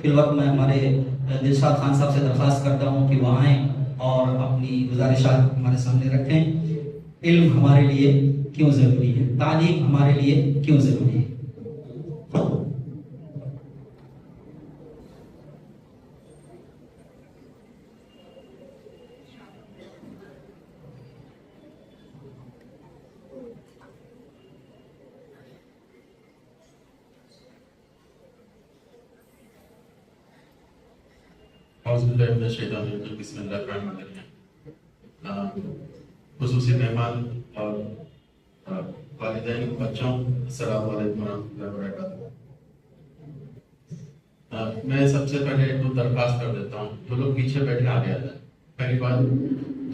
Fill वक्त मैं हमारे दिलशाद खान साहब से दरख्वास्त करता हूँ कि वो आएँ और अपनी गुजारिशात हमारे सामने रखें। इल्म हमारे लिए क्यों ज़रूरी है, तालीम हमारे लिए क्यों ज़रूरी है। खुसूसी मेहमान और वालिदैन बच्चों, अस्सलाम वालेकुम रहमतुल्लाहि व बरकातुहू। मैं सबसे पहले एक दरख्वास्त कर देता हूँ, जो लोग पीछे बैठे आगे आ जाए, पहली बात।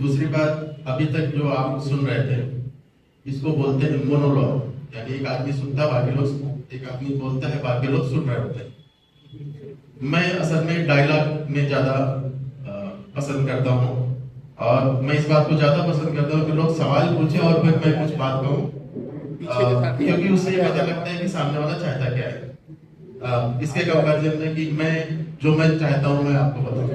दूसरी बात, अभी तक जो आप सुन रहे थे इसको बोलते हैं मोनोलॉग, यानी एक आदमी सुनता है बाकी लोग, एक आदमी बोलता है बाकी लोग सुन रहे होते हैं। मैं असल में डायलॉग में ज़्यादा पसंद करता हूँ, और मैं इस बात को ज़्यादा पसंद करता हूँ कि लोग सवाल पूछे और फिर मैं कुछ बात कहूँ, क्योंकि उससे ये पता लगता है कि सामने वाला चाहता क्या है। इसके कंपैरिजन में कि मैं जो मैं चाहता हूँ मैं आपको बताऊँ।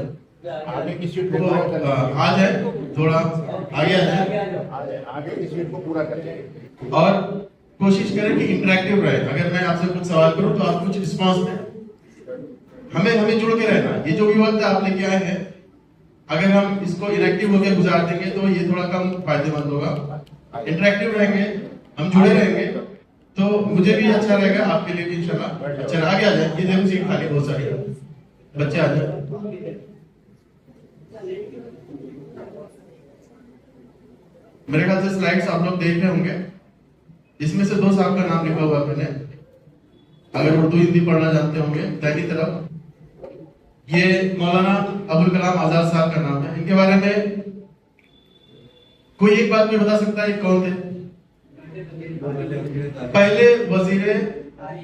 आगे की सीट तो आ जाए, थोड़ा आगे आ जाए, आगे की सीट को पूरा करें और कोशिश करें कि इंटरेक्टिव रहे। अगर मैं आपसे कुछ सवाल करूं तो आप कुछ रिस्पांस दें। हमें जुड़ के रहना। ये जो भी वक्त आप लेके आए हैं, अगर हम इसको इनएक्टिव होकर गुजार देंगे तो ये थोड़ा कम फायदेमंद होगा। इंटरेक्टिव रहेंगे, हम जुड़े रहेंगे, तो मुझे भी अच्छा रहेगा, आपके लिए भी इंशाल्लाह अच्छा। आगे आ जाए, ये देखो सीट खाली बहुत सारी है, बच्चे आ जाए। मेरे ख्याल से स्लाइड्स आप लोग देख रहे होंगे, इसमें से 2 साहब का नाम लिखा हुआ है मैंने, अगर उर्दू हिंदी पढ़ना जानते होंगे। पहली तरफ ये मौलाना अबुल कलाम आजाद साहब का नाम है। इनके बारे में कोई एक बात में बता सकता है कौन थे? पहले वजीरे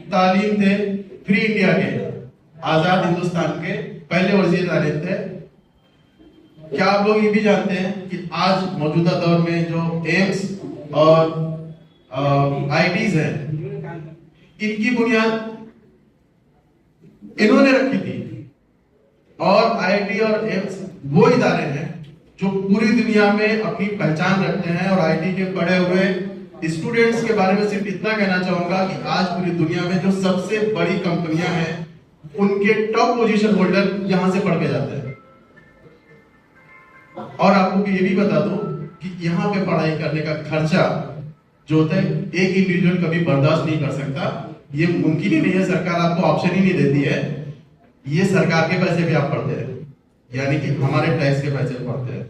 तालीम थे फ्री इंडिया के, आजाद हिंदुस्तान के पहले वजीर तालीम थे। क्या आप लोग ये भी जानते हैं कि आज मौजूदा दौर में जो एम्स और आईटीज है, इनकी बुनियाद इन्होंने रखी थी। और आईटी और एम्स वो इदारे हैं जो पूरी दुनिया में अपनी पहचान रखते हैं। और आईटी के पढ़े हुए स्टूडेंट्स के बारे में सिर्फ इतना कहना चाहूंगा कि आज पूरी दुनिया में जो सबसे बड़ी कंपनियां हैं, उनके टॉप पोजीशन होल्डर यहां से पढ़ के जाते हैं। और आपको ये भी बता दूं कि यहाँ पे पढ़ाई करने का खर्चा जो होता है एक इंडिविजुअल कभी बर्दाश्त नहीं कर सकता। ये मुमकिन ही नहीं है, सरकार आपको ऑप्शन ही नहीं देती है। ये सरकार के पैसे भी आप पढ़ते हैं, यानी कि हमारे टैक्स के पैसे पढ़ते हैं,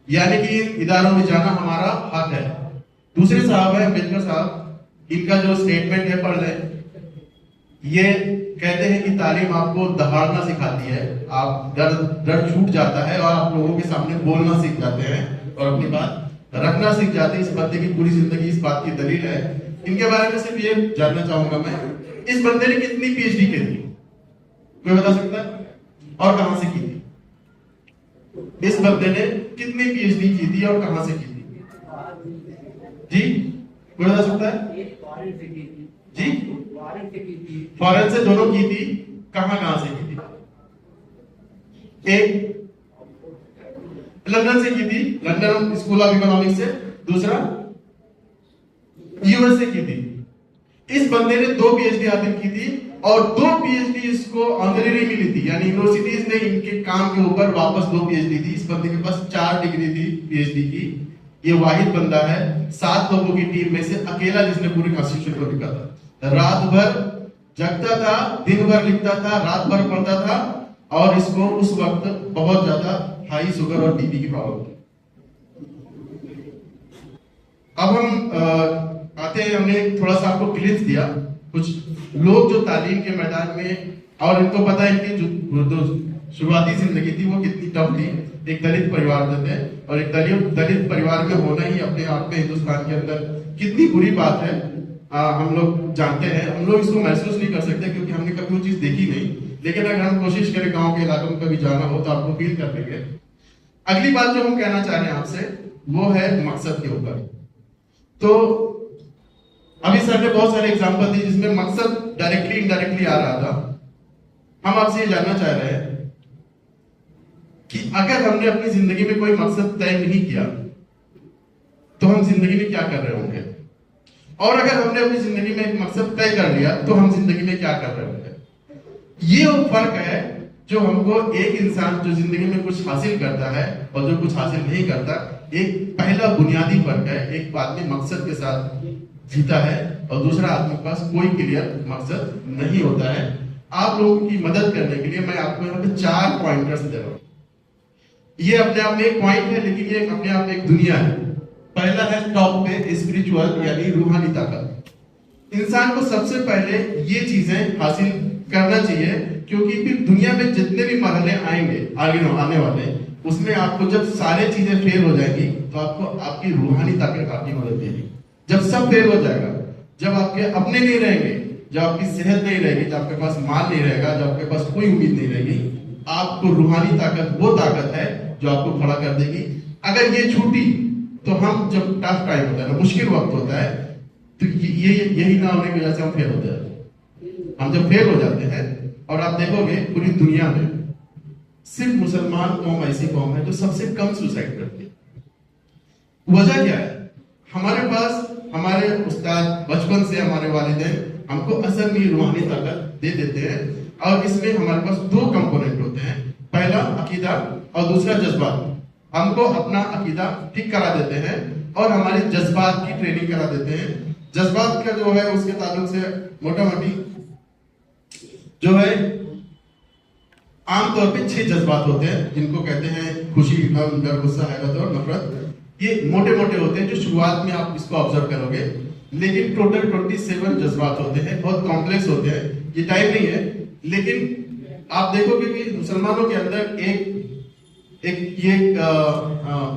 यानी कि इन इदारों में जाना हमारा हक है। दूसरे साहब है अम्बेडकर साहब, इनका जो स्टेटमेंट है पढ़ लें। ये कहते हैं कि तालीम आपको दहाड़ना सिखाती है, आप डर छूट जाता है और आप लोगों के सामने बोलना सीख जाते हैं और अपनी बात रखना सीख जाते हैं। इस बंदे की पूरी जिंदगी इस बात की दलील है। इनके बारे में सिर्फ ये जानना चाहूंगा मैं, इस बंदे ने कितनी पीएचडी की थी, कोई बता सकता है? और कहां से की थी? इस बंदे ने कितनी पीएचडी की थी और कहां से की थी? जी कोई बता सकता है? जी फॉरेन से दोनों की थी। कहां से की थी? एक लंदन से की थी, लंदन स्कूल ऑफ इकोनॉमिक्स से। दूसरा यूएस से की थी। इस बंदे ने 2 पीएचडी हासिल की थी और 2 पीएचडी इसको ऑनररी मिली थी, यानी यूनिवर्सिटीज ने इनके काम के ऊपर वापस 2 पीएचडी दी। इस बंदे के पास 4 डिग्री थी पीएचडी की। ये वाहिद बंदा है 7 लोगों की टीम में से अकेला जिसने पूरी कॉन्स्टिट्यूशन को लिखा था। रात भर जगता था, दिन भर लिखता था, रात भर पढ़ता था, और इसको उस वक्त बहुत ज्यादा हाई शुगर और बीपी की प्रॉब्लम थी। अब हम आते हैं, हमने थोड़ा सा आपको क्लिप्स दिया, कुछ लोग जो तालीम के मैदान में, और इनको पता है कि जो शुरुआती जिंदगी थी वो कितनी टफ थी। एक दलित परिवार से थे, और एक दलित परिवार में होना ही अपने आप में हिंदुस्तान के अंदर कितनी बुरी बात है हम लोग जानते हैं। हम लोग इसको महसूस नहीं कर सकते क्योंकि हमने कभी वो चीज देखी नहीं, लेकिन अगर हम कोशिश करें गांव के इलाकों में कभी जाना हो तो आपको फील कर लेंगे। अगली बात जो हम कहना चाह रहे हैं आपसे वो है मकसद के ऊपर। तो अभी सर ने बहुत सारे एग्जांपल दिए जिसमें मकसद डायरेक्टली इनडायरेक्टली आ रहा था। हम आपसे ये जानना चाह रहे हैं कि अगर हमने अपनी जिंदगी में कोई मकसद तय नहीं किया तो हम जिंदगी में क्या कर रहे होंगे, और अगर हमने अपनी जिंदगी में एक मकसद तय कर लिया तो हम जिंदगी में क्या कर रहे होंगे। ये वो फर्क है जो हमको एक इंसान जो जिंदगी में कुछ हासिल करता है और जो कुछ हासिल नहीं करता, एक पहला बुनियादी फर्क है। एक आदमी मकसद के साथ जीता है और दूसरा आदमी के पास कोई क्लियर मकसद नहीं होता है। आप लोगों की मदद करने के लिए मैं आपको यहाँ पे 4 पॉइंटर्स दे रहा हूँ। ये अपने आप में एक पॉइंट है, लेकिन ये अपने आप में एक दुनिया है। पहला है टॉप पे स्पिरिचुअल यानी रूहानी ताकत। इंसान को सबसे पहले ये चीजें हासिल करना चाहिए, क्योंकि फिर दुनिया में जितने भी मरहले आएंगे आगे आने वाले, उसमें आपको जब सारे चीजें फेल हो जाएंगी तो आपको आपकी रूहानी ताकत आपकी मदद देगी। जब सब फेल हो जाएगा, जब आपके अपने नहीं रहेंगे, जब आपकी सेहत नहीं रहेगी, जब आपके पास माल नहीं रहेगा, जब आपके पास कोई उम्मीद नहीं रहेगी, आपको रूहानी ताकत वो ताकत है जो आपको खड़ा कर देगी। अगर ये छूटी तो हम जब टफ टाइम होता है ना, मुश्किल वक्त होता है, तो ये यही ना होने की वजह से हम फेल होते हैं। हम जब फेल हो जाते हैं, और आप देखोगे पूरी दुनिया में सिर्फ मुसलमान कौम ऐसी कौम है जो सबसे कम सुसाइड करती है। वजह क्या है? हमारे पास हमारे उस्ताद बचपन से हमारे वालिदैन हमको असल में रूहानी ताकत दे देते हैं, और इसमें हमारे पास 2 कंपोनेंट होते हैं। पहला अकीदा और दूसरा जज्बात। हमको अपना अकीदा ठीक करा देते हैं और हमारे जज्बात की ट्रेनिंग करा देते हैं। जज्बात का जो है उसके ताल्लुक से मोटा मोटी जो है आमतौर पे 6 जज्बात होते हैं, जिनको कहते हैं खुशी, गम, डर, गुस्सा, हैबत और नफरत। ये मोटे मोटे होते हैं जो शुरुआत में आप इसको ऑब्जर्व करोगे, लेकिन टोटल 27 जज्बात होते हैं, बहुत कॉम्प्लेक्स होते हैं। ये टाइम नहीं है, लेकिन आप देखोगे कि मुसलमानों के अंदर एक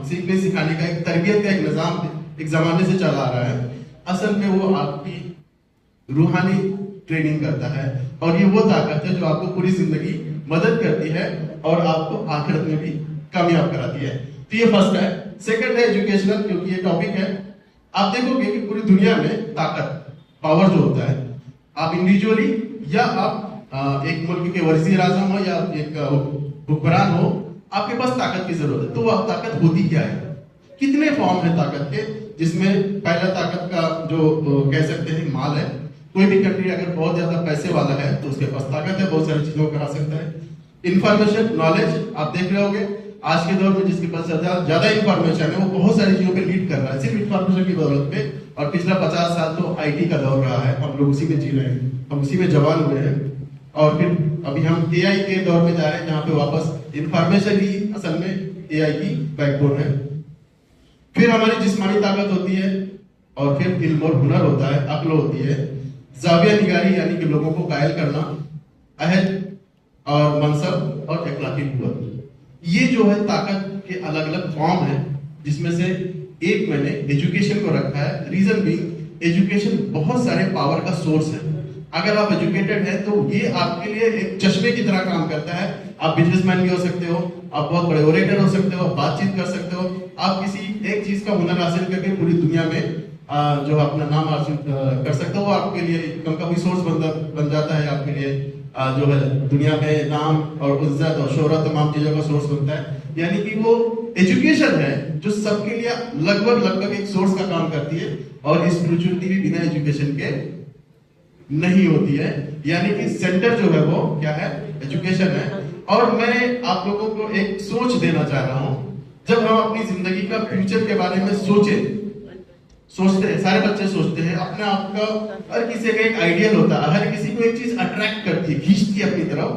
सीखने सिखाने का, एक तरबियत का एक निजाम एक जमाने से चला आ रहा है। असल में वो आपकी रूहानी ट्रेनिंग करता है, और ये वो ताकत है जो आपको पूरी जिंदगी मदद करती है और आपको आखिरत में भी कामयाब कराती है। तो ये फर्स्ट है। सेकंड है एजुकेशनल, क्योंकि ये टॉपिक है। आप देखोगे कि पूरी दुनिया में ताकत, पावर जो होता है, आप इंडिविजुअली या आप एक मुल्क के वज़ीर आज़म हो या एक हुक्मरान हो, आपके पास ताकत की जरूरत है। तो वो ताकत होती क्या है? कितने फॉर्म है ताकत के, जिसमें पहला ताकत का जो कह सकते हैं माल है। कोई भी कंट्री अगर बहुत ज्यादा पैसे वाला है तो उसके पास ताकत है, बहुत सारी चीजों को करा सकता है। इंफॉर्मेशन, नॉलेज, आप देख रहे होगे आज के दौर में जिसके पास ज्यादा इंफॉर्मेशन है वो बहुत सारी चीजों पे लीड कर रहा है, सिर्फ इंफॉर्मेशन की बदौलत पे। और पिछला 50 साल तो आईटी का दौर रहा है, हम लोग उसी में जी रहे हैं, हम उसी में जवान हुए हैं। और फिर अभी हम एआई के दौर में जा रहे हैं, जहाँ पे वापस इंफॉर्मेशन ही असल में एआई की बैकबोन है। फिर हमारी जिस्मानी ताकत होती है, और फिर इल्म और हुनर होता है, अक्ल होती है। जाविया निगारी यानी कि लोगों को कायल करना, अहद और मनसब और अखलाकी कुव्वत। ये जो है ताकत के अलग अलग फॉर्म है, जिसमें से एक मैंने एजुकेशन को रखा है। रीजन भी एजुकेशन बहुत सारे पावर का सोर्स है। अगर आप एजुकेटेड हैं तो ये आपके लिए एक चश्मे की तरह काम करता है। आप बिजनेसमैन भी हो सकते हो, आप बहुत बड़े ओरेटर हो सकते हो, बातचीत कर सकते हो, आप किसी एक चीज का हुनर हासिल करके पूरी दुनिया में जो अपना नाम हासिल कर सकते हो, वो आपके लिए इनकम का भी सोर्स बन जाता है। आपके लिए जो है दुनिया में नाम और इज्जत और शोहरत तमाम चीजों का सोर्स बनता है। यानी कि वो एजुकेशन है जो सबके लिए लगभग एक सोर्स का काम करती है, और स्पिरिचुअलिटी भी बिना एजुकेशन के नहीं होती है। यानी कि सेंटर जो है वो क्या है? एजुकेशन है। और मैं आप लोगों को एक सोच देना चाह रहा हूं। जब हम अपनी जिंदगी का फ्यूचर के बारे में सोचते हैं, सारे बच्चे सोचते हैं, अपने आप का हर किसी का एक आइडियल होता है, हर किसी को एक चीज अट्रैक्ट करती है, खींचती है अपनी तरफ।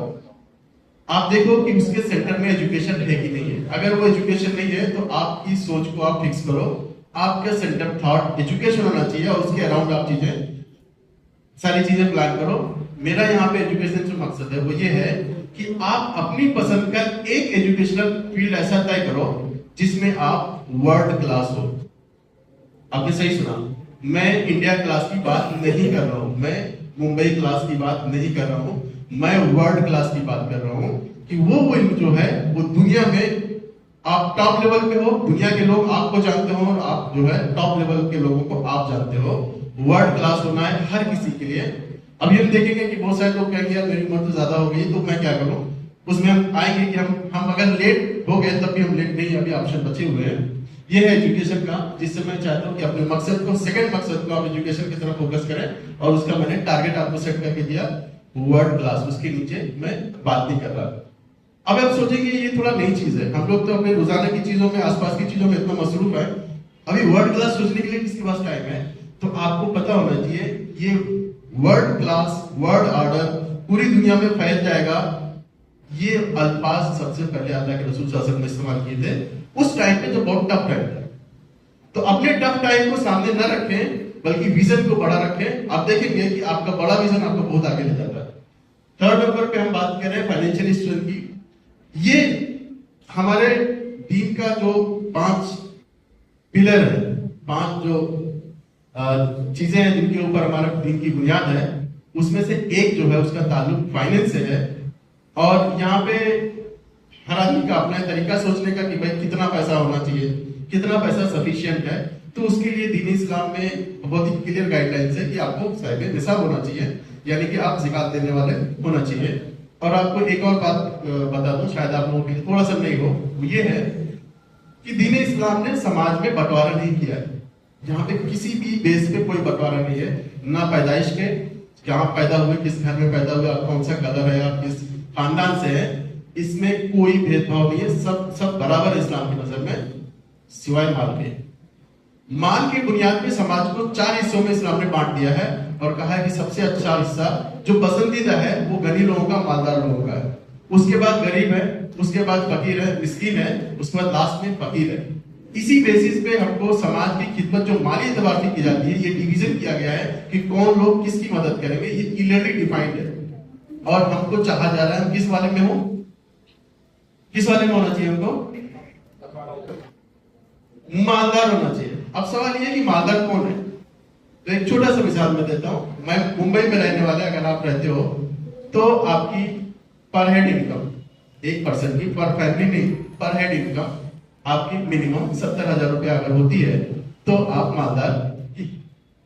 आप देखो कि उसके सेंटर में एजुकेशन है कि नहीं है। अगर वो एजुकेशन नहीं है तो आपकी सोच को आप फिक्स करो, आपका सेंटर थॉट एजुकेशन होना चाहिए, और उसके अराउंड आप सारी चीजें प्लान करो। मेरा यहाँ पे एजुकेशन जो मकसद है वो ये है कि आप अपनी पसंद का एक एजुकेशनल फील्ड ऐसा तय करो जिसमें आप वर्ल्ड क्लास हो। आपने सही सुना, मैं इंडिया क्लास की बात नहीं कर रहा हूं, मैं मुंबई क्लास की बात नहीं कर रहा हूं, मैं वर्ल्ड क्लास की बात कर रहा हूं कि वो इल्म जो है वो दुनिया में आप टॉप लेवल पे हो, दुनिया के लोग आपको जानते हो, और आप जो है टॉप लेवल के लोगों को आप जानते हो। वर्ल्ड क्लास होना है हर किसी के लिए। अभी हम देखेंगे कि बहुत सारे लोग कहेंगे यार मेरी उम्र तो ज्यादा हो गई तो मैं क्या करूं, उसमें हम आएंगे कि हम अगर लेट हो गए तब भी हम लेट नहीं, अभी ऑप्शन बचे हुए हैं। ये है एजुकेशन का, जिससे मैं चाहता हूं कि अपने मकसद को, सेकंड मकसद को आप एजुकेशन की तरफ फोकस करें, और उसका मैंने टारगेट आपको सेट करके दिया वर्ल्ड क्लास, उसके नीचे मैं बात नहीं कर रहा। अब आप सोचेंगे ये थोड़ा नई चीज है, हम लोग तो अपने रोजाना की चीजों में, आसपास की चीजों में इतना मसरूफ है, अभी वर्ल्ड क्लास सोचने के लिए किसके पास टाइम है? तो आपको पता होना चाहिए ये वर्ल्ड क्लास, वर्ल्ड ऑर्डर पूरी दुनिया में फैल जाएगा। ये अल्फाज सबसे पहले अल्लाह के रसूल सल्लल्लाहु अलैहि वसल्लम ने इस्तेमाल किए थे उस टाइम पे जो बहुत टफ टाइम था। तो अपने टफ टाइम को सामने न रखें, बल्कि विजन को बड़ा रखें। आप देखेंगे कि आपका बड़ा विजन आपको बहुत आगे ले जाता है। थर्ड नंबर पे हम बात कर रहे हैं फाइनेंशियल स्ट्रेंथ की। ये हमारे दीन का जो 5 पिलर है, 5 जो चीजें हैं जिनके ऊपर हमारा दीन की बुनियाद है, उसमें से एक जो है उसका ताल्लुक फाइनेंस से है। और यहाँ पे हर आदमी का अपना तरीका सोचने का कि भाई कितना पैसा होना चाहिए, कितना पैसा सफिशिएंट है। तो उसके लिए दीन इस्लाम में बहुत ही क्लियर गाइडलाइंस है कि आपको साहिब निसाब होना चाहिए, यानी कि आप ज़कात देने वाले होना चाहिए। और आपको एक और बात बता दूं, शायद आप लोगों के लिए थोड़ा सा नहीं हो, वो ये है कि दीन इस्लाम ने समाज में बंटवारा नहीं किया है। यहाँ पे किसी भी बेस पे कोई बंटवारा नहीं है, ना पैदाइश के, कहाँ पैदा हुए, किस घर में पैदा हुए, आप कौन सा कलर है, आप किस खानदान से है, इसमें कोई भेदभाव नहीं है। सब बराबर इस्लाम की नजर में, सिवाय माल के। माल की बुनियाद पे समाज को 4 हिस्सों में इस्लाम ने बांट दिया है और कहा है कि सबसे अच्छा हिस्सा जो पसंदीदा है वो गरीब लोगों का, मालदार लोगों का है। उसके बाद गरीब है, उसके बाद फकीर है, मिस्कीन है, उसके बाद लास्ट में फकीर है। इसी बेसिस पे हमको समाज की खिदमत जो माली एतबार से की जाती है, ये डिवीजन किया गया है कि कौन लोग किसकी मदद करेंगे, ये क्लियरली डिफाइंड है। और हमको चाहा जा रहा है हम किस वाले में हो, किस वाले में होना चाहिए हमको? मालदार होना चाहिए। अब सवाल ये है कि मालदार कौन है? तो एक छोटा सा मिसाल मैं देता हूं। मैं मुंबई में रहने वाले, अगर आप रहते हो तो आपकी पर हेड इनकम, एक पर्सन की, पर फैमिली नहीं, पर हेड इनकम आपकी मिनिमम 70,000 रुपया अगर होती है तो आप मालदार की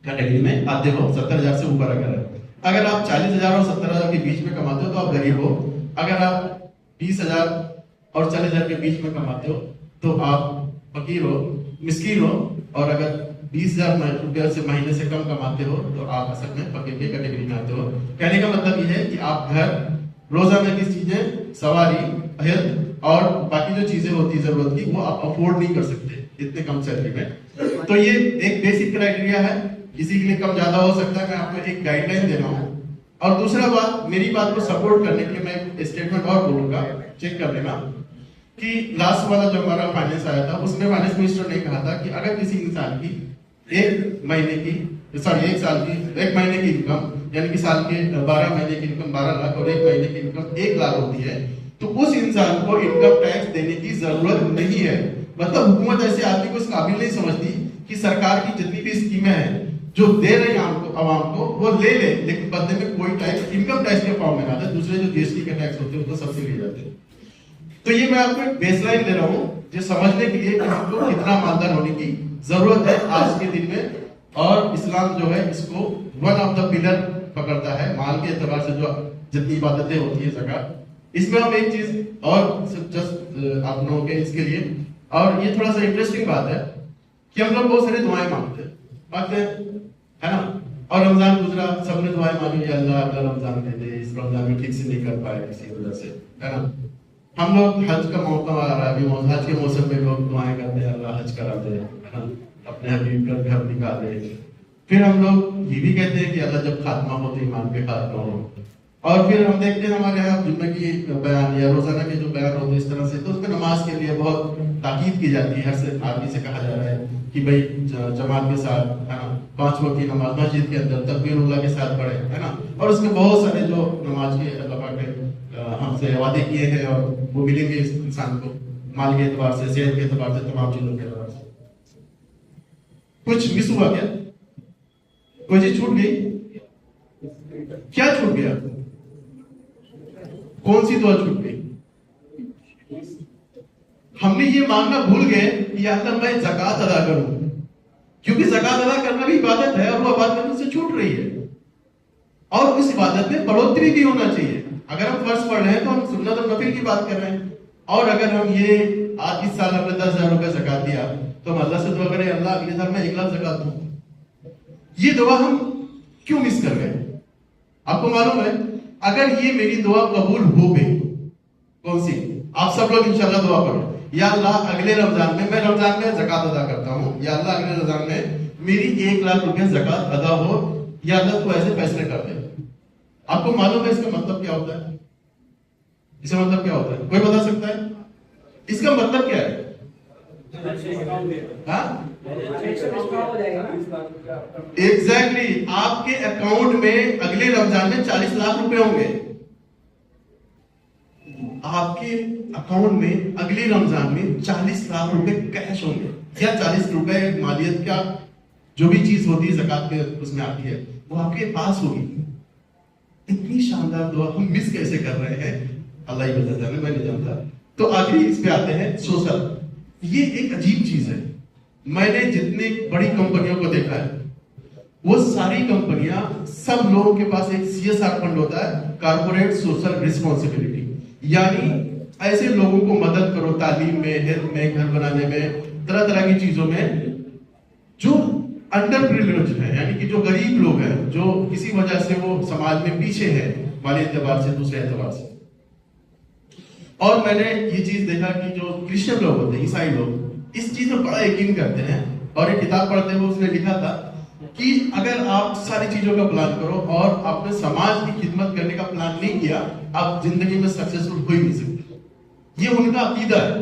कैटेगरी में आते हो। 70,000 से ऊपर अगर आप 40,000 और 70,000 के बीच में कमाते हो तो आप गरीब हो। अगर आप 20,000 और 40,000 के बीच में कमाते हो तो आप फकीर हो, मिस्कीन हो। और अगर 20,000 रुपया से महीने से कम कमाते हो तो आप असल में फकीर की कैटेगरी में आते हो। कहने का मतलब ये है कि आप घर, रोजाना की चीजें, सवारी, हेल्थ और बाकी जो चीजें होती है जरूरत की, वो आप अफोर्ड नहीं कर सकते इतने कम सैलरी में। तो ये एक बेसिक क्राइटेरिया है। किसी के लिए कम ज्यादा हो सकता है, मैं आपको एक गाइडलाइन दे रहा हूँ। और दूसरा बात, मेरी बात को सपोर्ट करने के लिए मैं एक स्टेटमेंट और बोलूंगा, चेक कर लेना कि लास्ट वाला जो हमारा फाइनेंस आया था उसमें फाइनेंस मिनिस्टर ने कहा था कि अगर किसी इंसान की एक महीने की, सॉरी एक साल की, एक महीने की इनकम, यानी कि साल के 12 महीने की इनकम 12 लाख और एक महीने की इनकम 1 लाख होती है, तो उस इंसान को इनकम टैक्स देने की जरूरत नहीं है। मतलब हुकूमत ऐसे आदमी को इस काबिल नहीं समझती कि सरकार की जितनी भी स्कीमें हैं जो दे रहे हैं आवाम को वो ले ले, लेकिन बदले में कोई टैक्स इनकम टैक्स के फॉर्म में आता है, दूसरे जो जीएसटी के टैक्स होते हैं उसको सबसे ले जाते हैं। तो ये मैं आपको एक बेसलाइन दे रहा हूँ जो समझने के लिए कि हमको कितना मालदार होने की जरूरत है आज के दिन में। और इस्लाम जो है इसको वन ऑफ द पिलर पकड़ता है माल के एतबार से, जो जितनी इबादतें होती है ज़कात। इसमें हम एक चीज और जस्ट आप लोगों के इसके लिए, और ये थोड़ा सा इंटरेस्टिंग बात है कि हम लोग बहुत सारे दुआएं मांगते हैं, है ना। और रमजान गुजरा, सबने दुआएं मांगी, अल्लाह अगला रमजान दे दे, इस रमजान में ठीक से नहीं कर पाए किसी वजह से, है ना। हम लोग हज का मौका आ रहा है, अभी हज के मौसम में लोग दुआएं करते हैं, अल्लाह हज करा दे, है ना, अपने हबीब का घर निकाल दे। फिर हम लोग ये भी कहते हैं कि अल्लाह जब खात्मा हो तो ईमान पे खात्मा हो। और फिर हम देखते हैं हमारे यहाँ जुम्मे की बयान या रोजाना के जो बयान होते हैं इस तरह से, तो उसमें नमाज के लिए बहुत ताकीद की जाती है। हर से आदमी से कहा जा रहा है कि भाई जमात के साथ, है ना, 5 वक्त की नमाज मस्जिद के अंदर तकबीरुल्लाह के साथ पढ़े, है ना। और उसमें बहुत सारे जो नमाज के अल्लाह पाक ने हमसे वादे किए हैं और वो मिलेंगे इस इंसान को, माल के एतबार से, सेहत के एतबार से, तमाम चीजों के एतबार से। कुछ मिस हुआ क्या? कोई चीज छूट गई? क्या छूट गया? कौन सी दुआ छूट गई? हमने ये मांगना भूल गए कि अल्लाह मैं ज़कात अदा करूं, क्योंकि ज़कात अदा करना भी इबादत है और वो इबादत मुझसे छूट रही है। और उस इबादत में बढ़ोतरी भी होना चाहिए। अगर हम फर्ज पढ़ रहे हैं तो हम सुन्नत और नफिल की बात कर रहे हैं। और अगर हम ये आज इस साल हमने 10,000 रुपए ज़कात दिया तो हम अल्लाह से दुआ करें अल्लाह अगले साल मैं 1 लाख ज़कात दूं। ये दुआ हम क्यों मिस कर गए? आपको मालूम है अगर ये मेरी दुआ कबूल हो गई, कौन सी? आप सब लोग इंशाल्लाह दुआ करो, या अल्लाह अगले रमजान में, मैं रमजान में ज़कात अदा करता हूँ, या अल्लाह अगले रमजान में मेरी 1 लाख रुपए ज़कात अदा हो, या अल्लाह तू ऐसे फैसले कर दे। आपको मालूम है इसका मतलब क्या होता है? इसका मतलब क्या होता है? कोई बता सकता है इसका मतलब क्या है? एग्जैक्टली आपके अकाउंट में अगले रमजान में 40 लाख रुपए होंगे। आपके अकाउंट में अगले रमजान में 40 लाख रुपए कैश होंगे, या 40 रुपए मालियत का जो भी चीज होती है ज़कात के उसमें आती है वो आपके पास होगी। इतनी शानदार दुआ हम मिस कैसे कर रहे हैं? अल्लाह ही बता जाने, मैं नहीं जानता। तो आखिरी इस पे आते हैं सोशल। ये एक अजीब चीज है। मैंने जितनी बड़ी कंपनियों को देखा है वो सारी कंपनियां, सब लोगों के पास एक CSR फंड होता है, कारपोरेट सोशल रिस्पॉन्सिबिलिटी, यानी ऐसे लोगों को मदद करो तालीम में, हेल्थ में, घर बनाने में, तरह तरह की चीजों में, जो अंडर प्रिविलेज है, यानी कि जो गरीब लोग हैं, जो किसी वजह से वो समाज में पीछे है माली एतबार से, दूसरे एतबार से। और मैंने ये चीज देखा कि जो क्रिश्चियन लोग होते हैं, ईसाई लोग, इस चीज में बड़ा यकीन करते हैं। और एक किताब पढ़ते हुए उसने लिखा था कि अगर आप सारी चीजों का प्लान करो और आपने समाज की खिदमत करने का प्लान नहीं किया, आप जिंदगी में सक्सेसफुल हो ही नहीं सकते। ये उनका अकीदा है।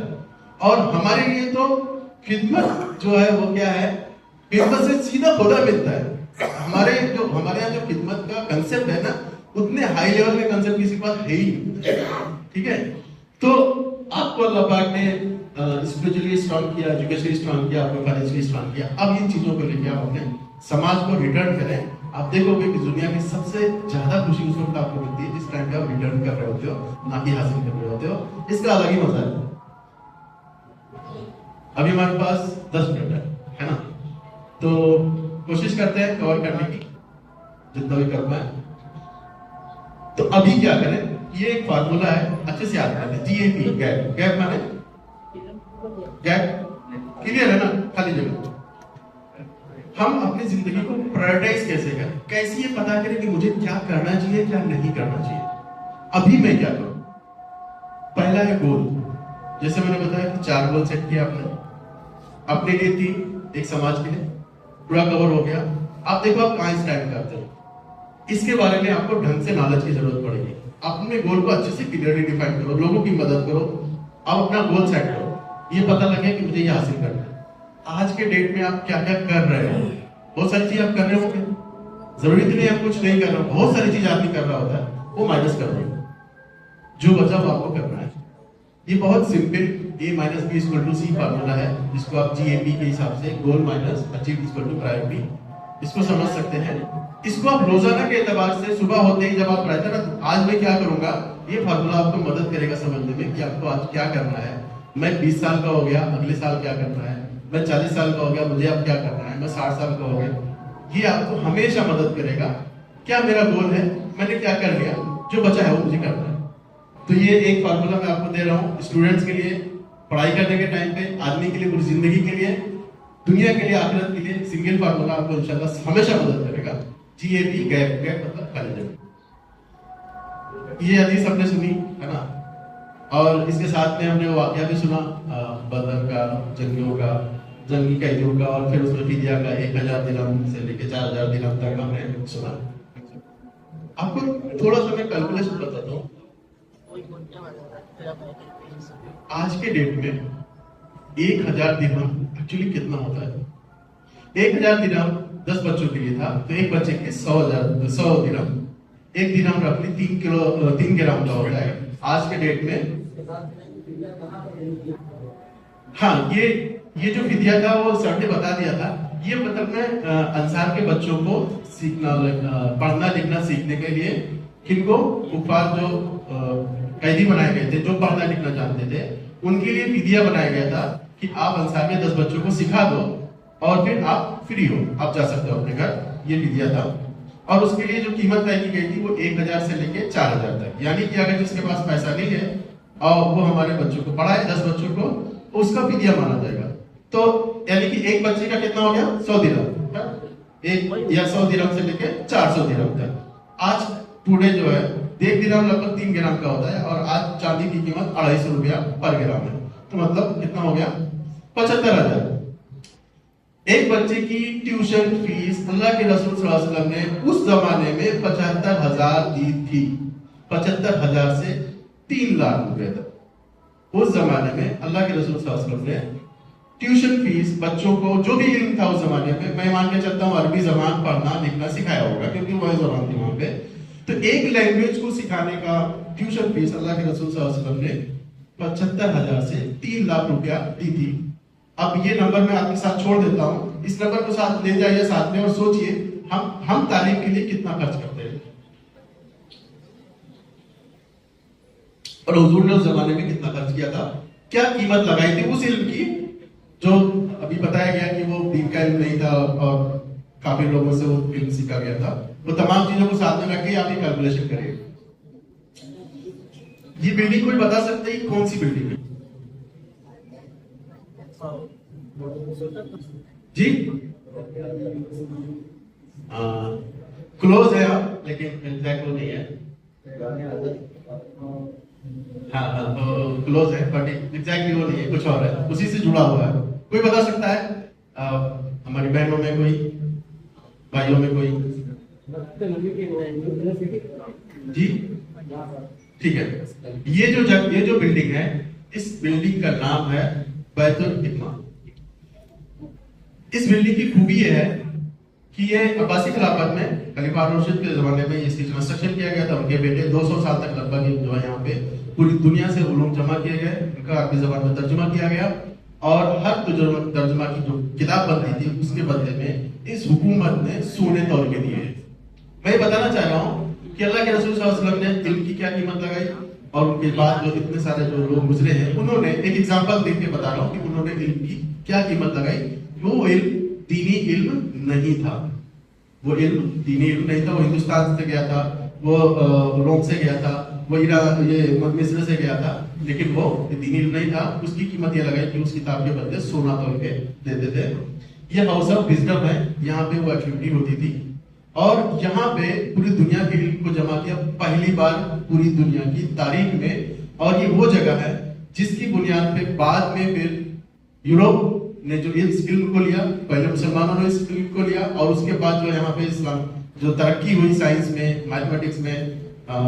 और हमारे लिए तो खिदमत जो है वो क्या है? खिदमत से सीधा खुदा मिलता है। हमारे यहाँ जो खिदमत का कंसेप्ट है ना, उतने हाई लेवल का कंसेप्ट किसी के पास है ही नहीं। ठीक है, तो आपको अल्लाह पाक ने स्पिरिचुअली स्ट्रॉन्ग किया, एजुकेशनली स्ट्रॉन्ग किया, आपको फाइनेंशियली स्ट्रॉन्ग किया। अब इन चीजों को लेकर आप अपने समाज को रिटर्न करें। आप देखोगे कि दुनिया में सबसे ज्यादा खुशी उस वक्त आपको मिलती है जिस टाइम पे आप रिटर्न कर रहे होते हो, ना कि हासिल कर रहे होते हो। इसका अलग ही मजा है। अभी हमारे पास 10 मिनट है ना, तो कोशिश करते हैं कवर करने की जितना भी कर पाए। तो अभी क्या करें? ये एक फार्मूला है, अच्छे से याद करते हैं। GAP, gap. गैप माने गैप, क्लियर है ना? खाली जगह। हम अपनी जिंदगी को प्रायोरिटाइज कैसे करें? कैसे ये पता करें कि मुझे क्या करना चाहिए, क्या नहीं करना चाहिए? अभी मैं क्या करूं? पहला है गोल। जैसे मैंने बताया कि 4 गोल सेट किया आपने, अपने लिए 3, एक समाज के लिए, पूरा कवर हो गया। आप देखो आप कहां स्टैंड करते हो, इसके बारे में आपको ढंग से नॉलेज की जरूरत पड़ेगी। अपने गोल को अच्छे से क्लियरली डिफाइन करो, लोगों की मदद करो, आप अपना गोल सेट करो, ये पता लगे कि मुझे ये हासिल करना है। आज के डेट में आप क्या क्या कर रहे हो? बहुत सारी चीज आप कर रहे होंगे, जरूरी नहीं आप कुछ नहीं कर रहे हो, बहुत सारी चीज आदमी कर रहा होता है, वो माइनस कर दो, जो बचा वो आपको करना है। ये बहुत सिंपल A-B=C फार्मूला है, जिसको आप GAP के हिसाब से गोल माइनस अचीव प्रायोरिटी, इसको समझ सकते हैं। इसको आप रोजाना के एतबार से सुबह होते ही जब आप रहते हैं ना, आज मैं क्या करूंगा, ये फार्मूला आपको मदद करेगा समझने में कि आपको आज क्या करना है। मैं 20 साल का हो गया, अगले साल क्या करना है, मैं 40 साल का हो गया, मुझे अब क्या करना है, मैं 60 साल का हो गया। ये आपको हमेशा मदद करेगा। क्या मेरा गोल है, मैंने क्या कर लिया, जो बचा है वो मुझे करना है। तो ये एक फार्मूला मैं आपको दे रहा हूँ स्टूडेंट्स के लिए, पढ़ाई करने के टाइम पे, आदमी के लिए, पूरी जिंदगी के लिए, दुनिया के लिए, आखिरत के लिए। सिंगल फार्मूला आपको इंशाल्लाह हमेशा मदद करेगा। GAP, gap. गैप मतलब खाली जगह। ये हदीस हमने सुनी है ना, और इसके साथ में हमने वाकया भी सुना बदर का, जंगियों का, जंगी कैदियों का, और फिर उसमें फिदिया का 1000 दिरहम से लेकर 4000 दिरहम तक हमने सुना। आपको थोड़ा सा मैं कैलकुलेशन बताता हूँ। आज के डेट में 1000 दिरहम एक्चुअली कितना होता है? 1000 दिरहम 10 बच्चों के लिए था, तो एक बच्चे के 100 दिरहम, एक दिरहम रखली 3 ग्राम का होता है आज के डेट में। हाँ, ये जो फिदिया था वो सर ने बता दिया था। ये मतलब में अंसार के बच्चों को सीखना, पढ़ना लिखना सीखने के लिए, किनको कुफार जो कैदी बनाए गए थे, जो पढ़ना लिखना जानते थे, उनके लिए फिदिया बनाया गया था कि आप अंसार के 10 बच्चों को सिखा दो और फिर आप फ्री हो, आप जा सकते हो अपने घर। ये फिदिया था। और उसके लिए जो कीमत तय की गई थी वो 1000 से लेके 4000 तक। यानी कि अगर जिसके पास पैसा नहीं है और वो हमारे बच्चों को पढ़ाए 10 बच्चों को, उसका फिदिया माना जाएगा। तो यानी कि एक बच्चे का कितना हो गया 100 दिरहम, एक या 100 दिरहम से लेके 400 दिरहम तक। आज टुडे जो है 1 दिरहम लगभग 3 ग्राम का होता है और आज चांदी की कीमत 250 रुपया पर ग्राम है। तो मतलब कितना हो गया 75,000। एक बच्चे की ट्यूशन फीस अल्लाह के रसूल सल्लल्लाहु अलैहि वसल्लम ने उस जमाने में 75,000 दी थी। 75,000 से 3 लाख रुपए तक उस जमाने में अल्लाह के रसूल सल्लल्लाहु अलैहि वसल्लम ने ट्यूशन फीस बच्चों को, जो भी इल्म था उस जमाने में, मैं मान के चलता हूँ अरबी जबान पढ़ना लिखना सिखाया होगा क्योंकि वह जबान थी वहां पे। तो एक लैंग्वेज को सिखाने का ट्यूशन फीस अल्लाह के रसूल सल्लल्लाहु अलैहि वसल्लम ने 75,000 से 3 लाख रुपया दी थी। अब ये नंबर मैं आपके साथ छोड़ देता हूं, इस नंबर को साथ ले जाइए साथ में और सोचिए हम तालीम के लिए कितना खर्च करते हैं और हुजूर ने उस जमाने में कितना खर्च किया था, क्या कीमत लगाई थी उस इल्म की जो अभी बताया गया कि वो दीन का इल्म नहीं था और काफी लोगों से वो इल्म सीखा गया था। वो तमाम चीजों को साथ में रख के आप ये कैलकुलेशन करिए। ये बिल्डिंग कोई बता सकते हैं कौन सी बिल्डिंग है जी? क्लोज है आप, लेकिन एग्जैक्ट वो नहीं है। हाँ क्लोज है बट एग्जैक्टली वो नहीं है, कुछ और है, उसी से जुड़ा हुआ है। कोई बता सकता है? हमारी बहनों में कोई, भाइयों में कोई? जी ठीक है। ये जो बिल्डिंग है, इस बिल्डिंग का नाम है बैतुल हिकमा। इस बिल्डिंग की खूबी ये है कि ये अब्बासी खिलाफत में खलीफा रशीद के जमाने में इसकी कंस्ट्रक्शन किया गया था। उनके बेटे 200 साल तक लगभग जो है यहाँ पे पूरी दुनिया से उलूम जमा किए गए, उनका अरबी जबान में तर्जुमा किया गया और हर तर्जुमा की जो किताब बनती थी उसके बदले में इस हुकूमत ने सोने तौल के दिए। मैं बताना चाह रहा हूँ कि अल्लाह के रसूल सल्लल्लाहु अलैहि वसल्लम ने इल्म की क्या कीमत लगाई और उनके बाद जो इतने सारे जो लोग गुजरे हैं उन्होंने, एक एग्जांपल देख के बता रहा हूँ कि उन्होंने इल्म की क्या कीमत लगाई। वो इल्म दीनी इल्म नहीं था, वो इल्म दीनी इल्म नहीं था। वो हिंदुस्तान से गया था, वो रोम से गया था, वो ये मिस्र से गया था, लेकिन वो दीनी इल्म नहीं था। उसकी कीमत ये लगाई कि उस किताब के बदले सोना तोल के देते थे। ये हाउस ऑफ विजडम है, यहाँ पे वो एक्टिविटी होती थी और यहाँ पे पूरी दुनिया के इल्म को जमा किया पहली बार पूरी दुनिया की तारीख में। और ये वो जगह है जिसकी बुनियाद पे बाद में फिर यूरोप ने जो इस इल्म को लिया, पहले मुसलमानों ने इस इल्म को लिया और उसके बाद जो यहाँ पे इस्लाम जो तरक्की हुई साइंस में, मैथमेटिक्स में,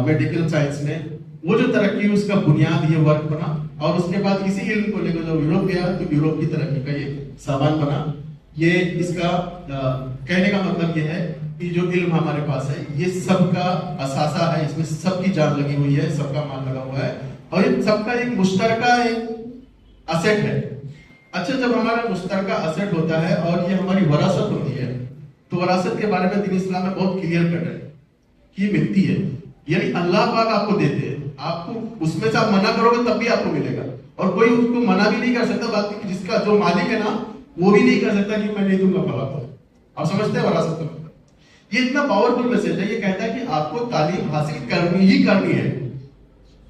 मेडिकल साइंस में, वो जो तरक्की हुई उसका बुनियाद ये वर्क बना। और उसके बाद इसी इल्म को लेकर जब यूरोप गया तो यूरोप की तरक्की का ये सामान बना। ये इसका कहने का मतलब ये है कि जो इल्म हमारे पास है ये सबका असासा है, इसमें सबकी जान लगी हुई है, सबका मान लगा हुआ है और ये सबका एक मुश्तरका एक असेट है। अच्छा, जब हमारा मुश्तरका असेट होता है और ये हमारी वरासत होती है तो वरासत के बारे में दीन इस्लाम में बहुत क्लियर कट है कि ये मिलती है, यानी अल्लाह पाक आपको देते हैं, आपको उसमें से आप मना करोगे तब भी आपको मिलेगा और कोई उसको मना भी नहीं कर सकता। बात जिसका जो मालिक है ना वो भी नहीं कर सकता कि मैं नहीं दूंगा फला को। आप समझते हैं वरासत में ये इतना पावरफुल मैसेज है। ये कहता है कि आपको तालीम हासिल करनी ही करनी है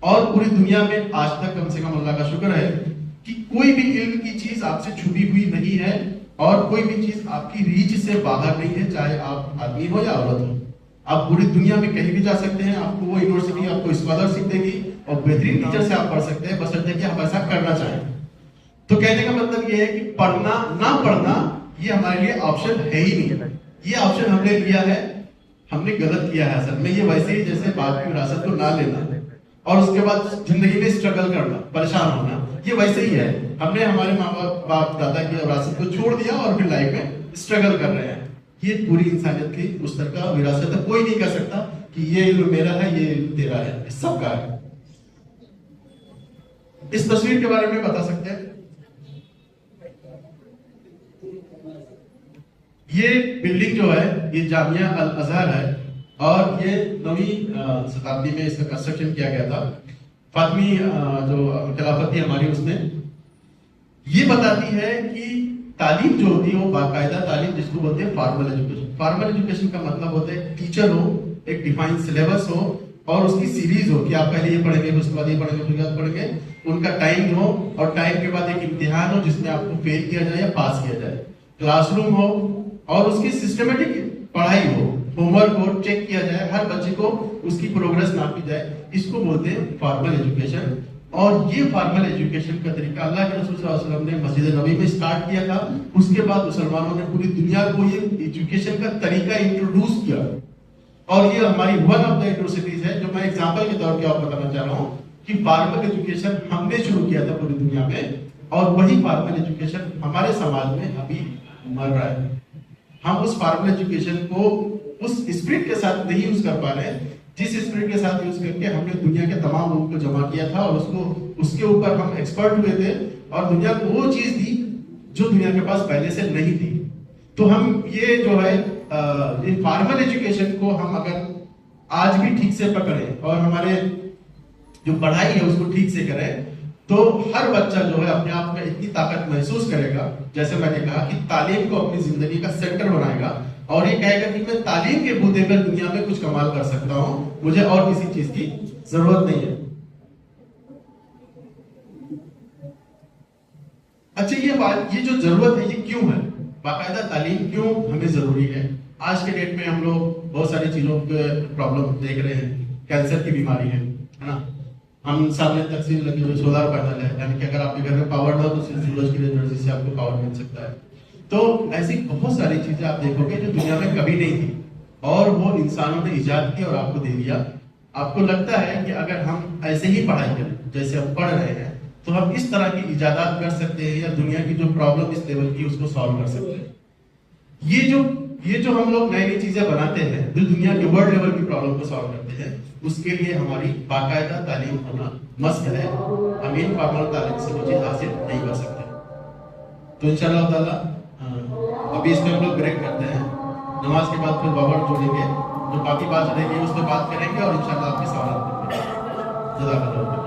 और पूरी दुनिया में आज तक कम से कम अल्लाह का शुक्र है कि कोई भी इल्म की चीज आपसे छुपी हुई नहीं है और कोई भी चीज आपकी रीच से बाहर नहीं है, चाहे आप आदमी हो या औरत हो। आप पूरी दुनिया में कहीं भी जा सकते हैं, आपको वो यूनिवर्सिटी आपको स्कॉलरशिप देगी और बेहतरीन टीचर से आप पढ़ सकते हैं, बशर्ते कि आप ऐसा करना चाहें। तो कहने का मतलब ये है कि पढ़ना ना पढ़ना ये हमारे लिए ऑप्शन है ही नहीं। ये ऑप्शन हमने लिया है, हमने गलत किया है। असल में ये वैसे ही जैसे बाप की विरासत को ना लेना और उसके बाद जिंदगी में स्ट्रगल करना, परेशान होना, ये वैसे ही है। हमने हमारे माँ बाप दादा की विरासत को छोड़ दिया और फिर लाइफ में स्ट्रगल कर रहे हैं। ये पूरी इंसानियत की मुश्तरका विरासत है। कोई नहीं कह सकता कि ये इल्म मेरा है, ये इल्म तेरा है, सबका है। इस तस्वीर के बारे में बता सकते हैं? ये बिल्डिंग जो है ये जामिया अल अजहर है और ये 9वीं शताब्दी में इसका कंस्ट्रक्शन किया गया था। फातिमी जो खिलाफत थी हमारी उसने ये बताती है कि तालीम जो होती है वो बाकायदा तालीम जिसको बोलते हैं फॉर्मल एजुकेशन। फॉर्मल एजुकेशन का मतलब होता है टीचर हो, एक डिफाइंड सिलेबस हो और उसकी सीरीज हो कि आप पहले ये पढ़ेंगे, उसके बाद ये पढ़ेंगे, उसके बाद पढ़ेंगे, उनका टाइम हो और टाइम के बाद एक इम्तिहान हो जिसमें आपको फेल किया जाए या पास किया जाए, क्लासरूम हो और उसकी सिस्टमेटिक पढ़ाई हो, होमवर्क हो, चेक किया जाए, हर बच्चे को उसकी प्रोग्रेस नापी जाए, इसको बोलते हैं फॉर्मल एजुकेशन। और ये फॉर्मल एजुकेशन का तरीका अल्लाह के रसूल सल्लल्लाहु अलैहि वसल्लम ने मस्जिद नबी में स्टार्ट किया था। उसके बाद मुसलमानों ने पूरी दुनिया को ये एजुकेशन का तरीका इंट्रोड्यूस किया और ये हमारी वन ऑफ द एट्रोसिटीज है जो मैं एग्जांपल के तौर पे आपको बताना चाह रहा हूँ कि फॉर्मल एजुकेशन हमने शुरू किया था पूरी दुनिया में और वही फॉर्मल एजुकेशन हमारे समाज में अभी मर रहा है। हम उस फॉर्मल एजुकेशन को उस स्पिरिट के साथ नहीं यूज कर पा रहे हैं जिस स्पिरिट के साथ यूज करके हमने दुनिया के तमाम लोगों को जमा किया था और उसको उसके ऊपर हम एक्सपर्ट हुए थे और दुनिया को वो चीज दी जो दुनिया के पास पहले से नहीं थी। तो हम ये जो है फॉर्मल एजुकेशन को हम अगर आज भी ठीक से पकड़े और हमारे जो पढ़ाई है उसको ठीक से करें तो हर बच्चा जो है अपने आप में इतनी ताकत महसूस करेगा, जैसे मैंने कहा कि तालीम को अपनी जिंदगी का सेंटर बनाएगा और ये कहेगा कि मैं तालीम के बूते पर दुनिया में कुछ कमाल कर सकता हूं, मुझे और किसी चीज की जरूरत नहीं है। अच्छा, ये जो जरूरत है ये क्यों है, बाकायदा तालीम क्यों हमें जरूरी है? आज के डेट में हम लोग बहुत सारी चीजों के प्रॉब्लम देख रहे हैं, कैंसर की बीमारी है ना, हम सामने तस्वीर लगी हुई सोलर पैनल है, यानी कि अगर आपके घर में पावर ना हो तो सूरज की एनर्जी से आपको पावर मिल सकता है। तो ऐसी बहुत सारी चीजें आप देखोगे जो दुनिया में कभी नहीं थी और वो इंसानों ने इजाद की और आपको दे दिया। आपको लगता है कि अगर हम ऐसे ही पढ़ाई करें जैसे हम पढ़ रहे हैं तो हम इस तरह की इजादात कर सकते हैं या दुनिया की जो प्रॉब्लम इस लेवल की उसको सॉल्व कर सकते हैं। ये जो हम लोग नई नई चीजें बनाते हैं जो दुनिया के वर्ल्ड लेवल की प्रॉब्लम को सॉल्व करते हैं, उसके लिए हमारी बाकायदा तालीम होना मस्त है। हम इन फॉर्मल तालीम से वो चीज हासिल नहीं कर सकते। तो इंशाअल्लाह ताला अभी इसमें हम लोग ब्रेक करते हैं, नमाज के बाद फिर बाबर जोड़ेंगे, जो बाकी बात रहेगी उस पर बात करेंगे और इंशाअल्लाह आपके सवाल करेंगे। जज़ाकल्लाह।